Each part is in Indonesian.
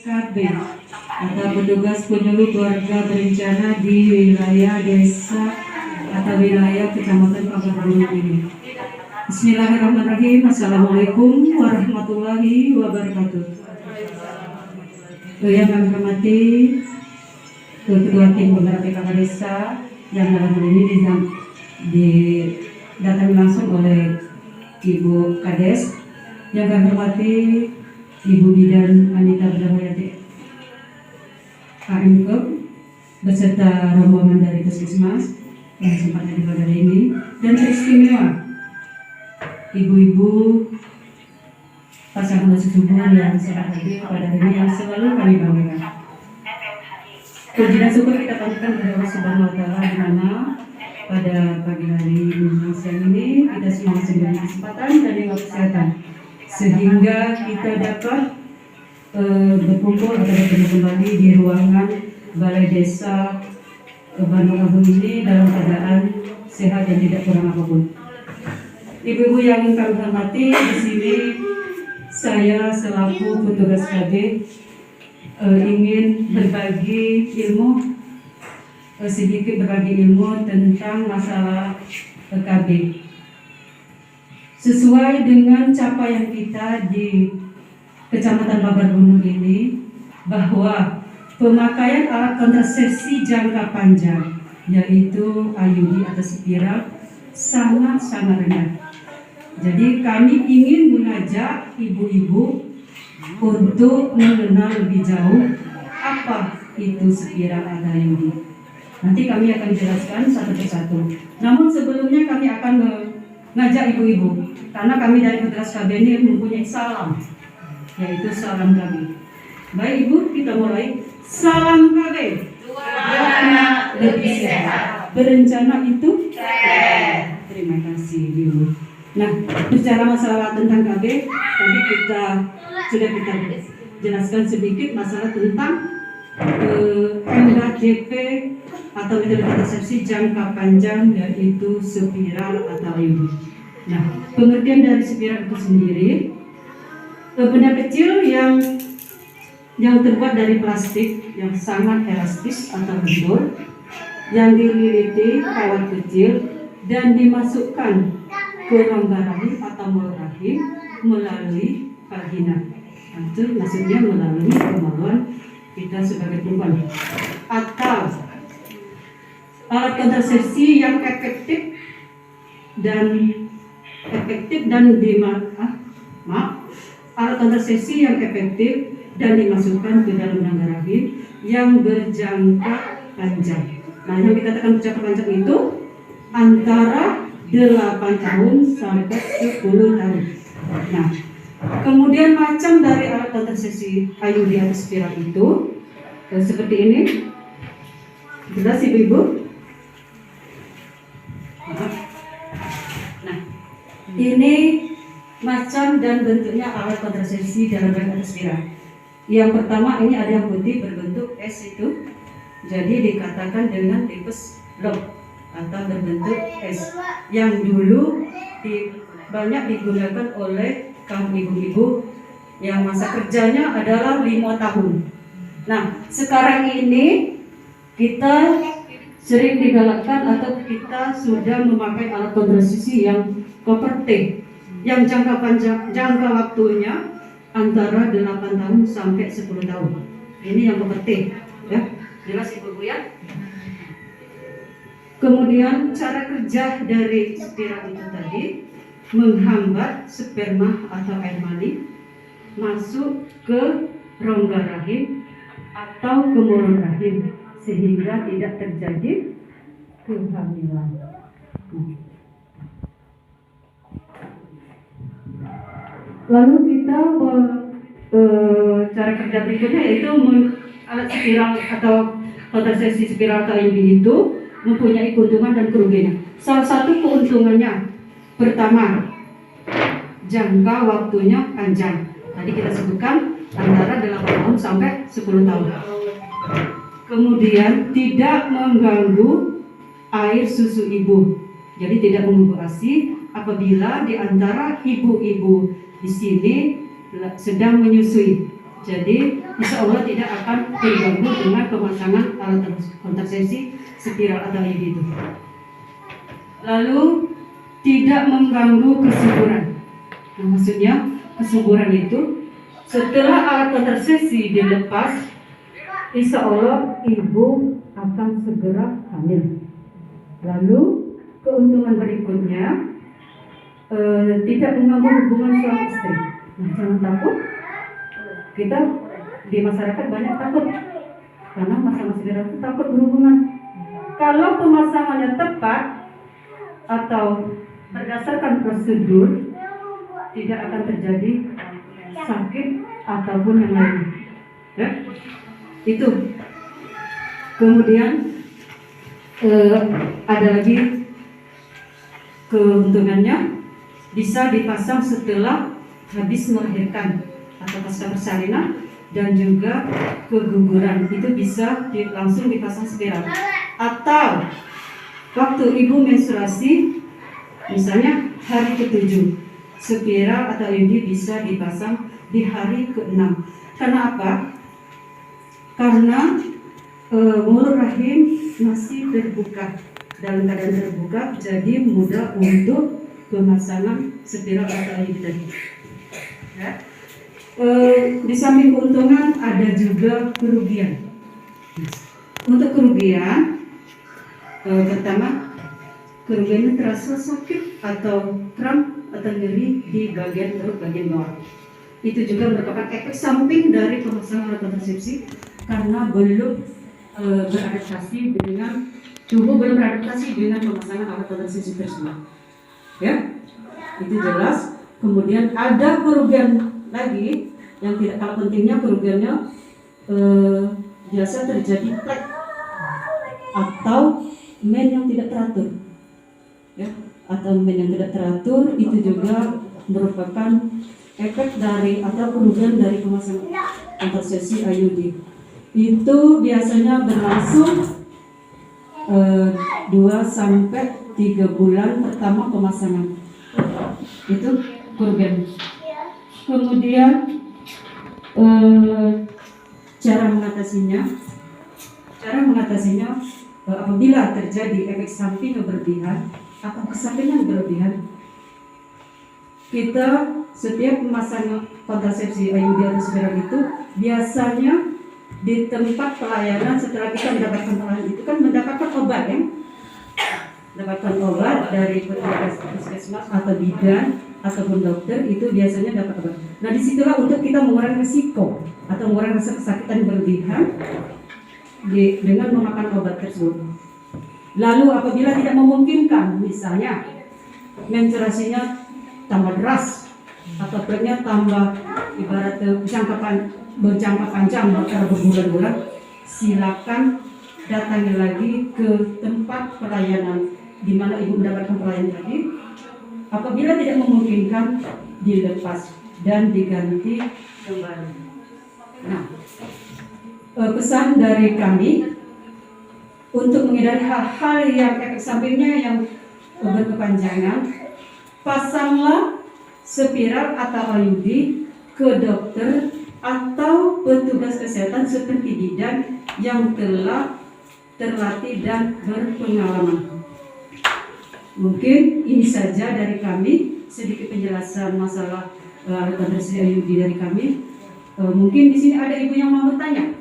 KB atau petugas penyuluh keluarga berencana di wilayah desa atau wilayah kecamatan Pagargunung ini. Bismillahirrahmanirrahim. Assalamualaikum warahmatullahi wabarakatuh. Yang kami hormati Ketua Tim Penggerak PKK Desa yang dalam hal ini didatangi langsung oleh Ibu Kades, yang kami hormati Ibu Bidan Anita Bramayati KMK beserta rombongan dari Puskesmas yang sempat hadir pada hari ini, dan teristimewa ibu-ibu pasangan subur yang sangat hadir pada hari ini yang selalu kami banggakan. Puji dan syukur kita panjatkan kepada Allah Subhanahu wa Ta'ala, di mana pada pagi hari menjelang siang ini kita semua masih diberi kesempatan dan juga kesehatan sehingga kita dapat berkumpul atau bertemu kembali di ruangan Balai Desa Bandung Agung ini dalam keadaan sehat dan tidak kurang apapun. Ibu-ibu yang kami hormati, di sini saya selaku petugas KB ingin berbagi ilmu, sedikit berbagi ilmu tentang masalah KB. Sesuai dengan capaian kita di Kecamatan Pagargunung ini, bahwa pemakaian alat kontrasepsi jangka panjang, yaitu IUD atau spiral, sangat-sangat rendah. Jadi kami ingin mengajak ibu-ibu untuk mengenal lebih jauh apa itu spiral atau IUD. Nanti kami akan jelaskan satu persatu. Namun sebelumnya kami akan mengajak ibu-ibu, karena kami dari petugas KB ini mempunyai salam, yaitu salam KB. Baik Ibu, kita mulai. Salam KB. Dua anak lebih sehat. Berencana itu keren. Terima kasih Ibu. Nah, bicara masalah tentang KB, tadi sudah kita jelaskan sedikit masalah tentang MHCP atau metode kontrasepsi jangka panjang, yaitu spiral atau IUD. Nah, pengertian dari spiral itu sendiri, benda kecil yang terbuat dari plastik yang sangat elastis atau lentur, yang dililiti kawat kecil dan dimasukkan ke rongga rahim atau mulut rahim melalui vagina. Itu maksudnya melalui kemaluan kita sebagai perempuan. Atau alat kontrasepsi yang efektif alat kontrasepsi yang efektif dan dimasukkan ke dalam rongga rahim yang berjangka panjang. Nah, yang dikatakan berjangka panjang itu antara 8 tahun sampai 10 tahun. Nah, kemudian macam dari alat kontrasepsi IUD atau spiral itu seperti ini. Jelas Ibu-ibu? Nah, ini macam dan bentuknya alat kontrasepsi dalam bentuk spiral. Yang pertama, ini ada yang putih berbentuk S itu, jadi dikatakan dengan tipes lock atau berbentuk S, yang dulu banyak digunakan oleh kaum ibu-ibu yang masa kerjanya adalah 5 tahun. Nah, sekarang ini kita sering digalakkan atau kita sudah memakai alat kontrasepsi yang copper T, yang jangka waktunya antara 8 tahun sampai 10 tahun. Ini yang copper T, ya. Jelas Ibu-ibu ya? Kemudian cara kerja dari spiral itu tadi menghambat sperma atau air mani masuk ke rongga rahim atau ke mulut rahim sehingga tidak terjadi kehamilan. Lalu kita cara kerja berikutnya yaitu alat spiral atau kontrasepsi spiral atau IUD itu mempunyai keuntungan dan kerugiannya. Salah satu keuntungannya, pertama, jangka waktunya panjang. Tadi kita sebutkan antara 8 tahun sampai 10 tahun. Kemudian tidak mengganggu air susu ibu. Jadi tidak mengganggu ASI apabila di antara ibu-ibu di sini sedang menyusui. Jadi insya Allah tidak akan terganggu dengan pemasangan alat kontrasepsi spiral atau IUD itu. Lalu tidak mengganggu kesuburan. Nah, maksudnya kesuburan itu setelah alat kontrasepsi dilepas, insya Allah ibu akan segera hamil. Lalu keuntungan berikutnya tidak mengganggu hubungan suami istri. Nah, jangan takut. Kita di masyarakat banyak takut karena masa-masa spiral itu takut berhubungan. Kalau pemasangannya tepat atau berdasarkan prosedur, tidak akan terjadi sakit ataupun yang lain. Ya? Itu. Kemudian ada lagi keuntungannya, bisa dipasang setelah habis melahirkan atau pasca persalinan dan juga keguguran, itu bisa langsung dipasang spiral. Atau waktu ibu menstruasi, misalnya hari ke-7, spiral atau IUD bisa dipasang di hari ke-6. Karena apa? Karena mulut rahim masih terbuka, dalam keadaan terbuka, jadi mudah untuk pemasangan spiral atau IUD tadi. Ya. Di samping keuntungan ada juga kerugian. Untuk kerugian, pertama, kerugiannya terasa sakit atau kram atau nyeri di bagian perut bagian bawah. Itu juga merupakan efek samping dari pemasangan alat kontrasepsi karena belum beradaptasi dengan tubuh, belum beradaptasi dengan pemasangan alat kontrasepsi tersebut. Ya, itu jelas. Kemudian ada kerugian lagi yang tidak kalah pentingnya, kerugiannya biasa terjadi plek atau men yang tidak teratur, ya, atau men yang tidak teratur itu juga merupakan efek dari atau kerugian dari pemasangan kontrasepsi IUD. Itu biasanya berlangsung 2-3 bulan pertama pemasangan. Itu kerugian. Kemudian cara mengatasinya apabila terjadi efek samping yang berlebihan atau kesampingan berlebihan, kita setiap memasang kontrasepsi IUD atau spiral itu biasanya di tempat pelayanan, setelah kita mendapatkan pelayanan itu kan mendapatkan obat, ya, mendapatkan obat dari petugas puskesmas atau bidan ataupun dokter, itu biasanya dapat obat. Nah, disitulah untuk kita mengurangi risiko atau mengurangi rasa kesakitan berlebihan dengan memakan obat tersebut. Lalu apabila tidak memungkinkan, misalnya menstruasinya tambah deras atau perutnya tambah ibarat berjangka panjang bahkan berbulan-bulan, silakan datangi lagi ke tempat pelayanan di mana ibu mendapatkan pelayanan tadi. Apabila tidak memungkinkan, dilepas dan diganti kembali. Nah, pesan dari kami untuk menghindari hal-hal yang efek sampingnya yang berkepanjangan, pasanglah spiral atau IUD ke dokter atau petugas kesehatan seperti bidan yang telah terlatih dan berpengalaman. Mungkin ini saja dari kami, sedikit penjelasan masalah alat kontrasepsi IUD dari kami. Mungkin di sini ada ibu yang mau bertanya.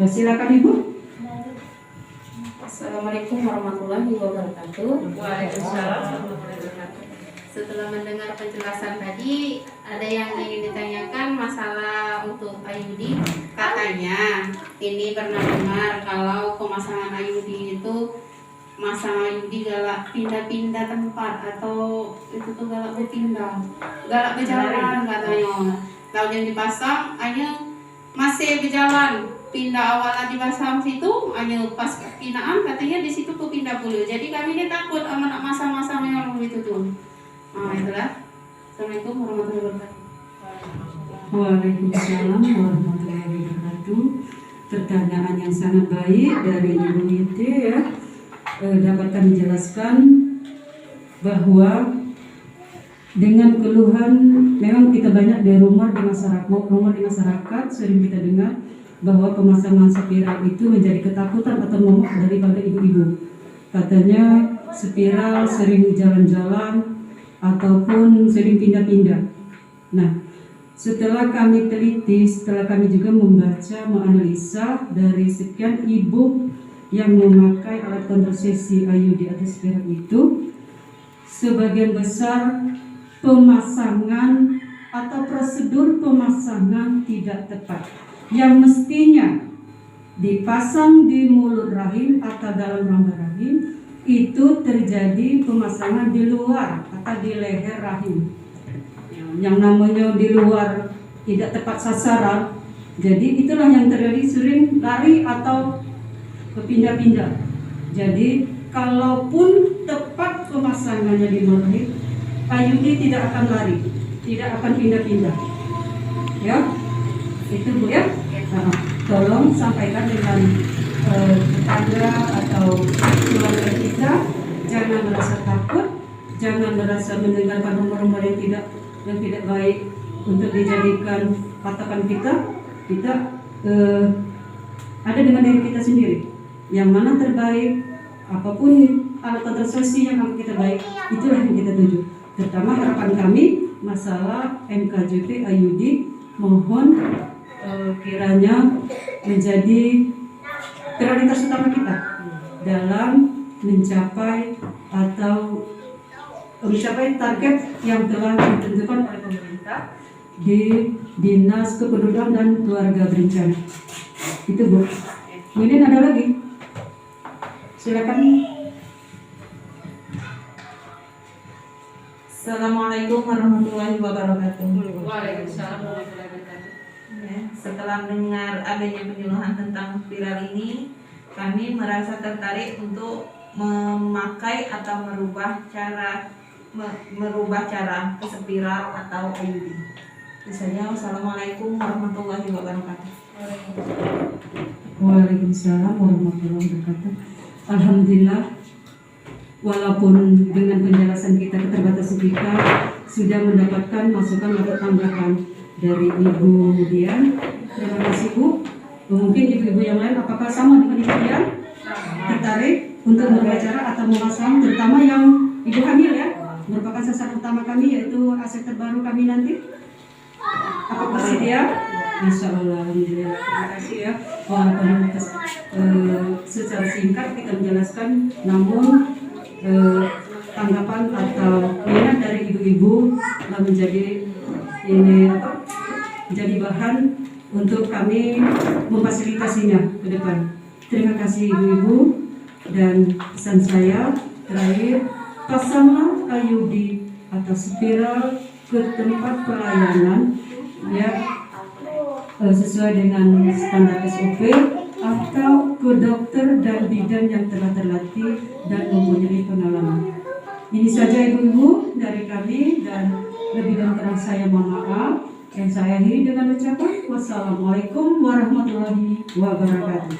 Silakan ibu. Assalamualaikum warahmatullahi wabarakatuh. Waalaikumsalam. Setelah mendengar penjelasan tadi, ada yang ingin ditanyakan masalah untuk IUD. Katanya ini pernah dengar kalau pemasangan IUD itu masang IUD galak pindah-pindah tempat atau itu tuh galak berpindah, galak berjalan katanya. Kalau yang dipasang hanya masih berjalan, pindah awalnya dipasang situ, hanya pas pindahan katanya di situ tuh pindah dulu. Jadi kami ini takut sama nak masang-masang yang itu tuh. Nah itulah. Assalamualaikum warahmatullahi wabarakatuh. Waalaikumsalam warahmatullahi wabarakatuh. Pertanyaan yang sangat baik dari Ibu Niti, ya. Dapat kami jelaskan bahwa dengan keluhan. Memang kita banyak di rumor di masyarakat sering kita dengar bahwa pemasangan spiral itu menjadi ketakutan atau momok daripada ibu-ibu. Katanya spiral sering jalan-jalan ataupun sering pindah-pindah. Nah, setelah kami teliti, setelah kami juga membaca, menganalisa dari sekian ibu yang memakai alat kontrasepsi IUD atau spiral itu, sebagian besar pemasangan atau prosedur pemasangan tidak tepat. Yang mestinya dipasang di mulut rahim atau dalam rongga rahim, itu terjadi pemasangan di luar atau di leher rahim. Yang namanya di luar tidak tepat sasaran, jadi itulah yang terjadi, sering lari atau berpindah-pindah. Jadi kalaupun tepat pemasangannya di mulut rahim, IUD tidak akan lari, tidak akan pindah-pindah. Ya, itu Bu ya. Nah, tolong sampaikan dengan tetangga atau keluarga kita, jangan merasa takut, jangan merasa mendengarkan rumor-rumor yang tidak baik untuk dijadikan patokan kita. Kita ada dengan diri kita sendiri. Yang mana terbaik, apapun alat kontrasepsi yang akan kita baik, itulah yang kita tuju. Terutama harapan kami masalah MKJP IUD, mohon kiranya menjadi prioritas utama kita dalam mencapai target yang telah ditentukan oleh pemerintah di Dinas Kependudukan dan Keluarga Berencana. Itu Bu. Kemudian ada lagi. Silakan. Assalamualaikum warahmatullahi wabarakatuh. Waalaikumsalam warahmatullahi wabarakatuh. Ya, setelah mendengar adanya penyuluhan tentang spiral ini, kami merasa tertarik untuk memakai atau merubah cara ke spiral atau IUD. Misalnya, Wassalamualaikum warahmatullahi wabarakatuh. Waalaikumsalam warahmatullahi wabarakatuh. Alhamdulillah, walaupun dengan penjelasan kita, keterbatasan kita, sudah mendapatkan masukan atau tambahan dari Ibu Dian. Terima kasih Bu. Mungkin ibu-ibu yang lain apakah sama dengan Ibu Dian? Tertarik untuk berbicara atau memasang, terutama yang ibu hamil ya, merupakan sasaran utama kami, yaitu aset terbaru kami nanti. Apa bersedia? Insya Allah, alhamdulillah. Terima kasih ya. Walaupun secara singkat kita menjelaskan, namun tanggapan atau minat dari ibu-ibu menjadi menjadi bahan untuk kami memfasilitasinya ke depan. Terima kasih ibu-ibu, dan pesan saya terakhir, pasanglah IUD atau spiral ke tempat pelayanan ya, sesuai dengan standar SOP, atau ke dokter dan bidan yang telah terlatih dan mempunyai pengalaman. Ini saja ibu-ibu dari kami, dan lebih dan kurang saya mohon maaf, dan saya akhiri dengan ucapan wassalamualaikum warahmatullahi wabarakatuh.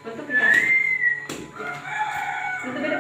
Tutup ya. Tutup ya.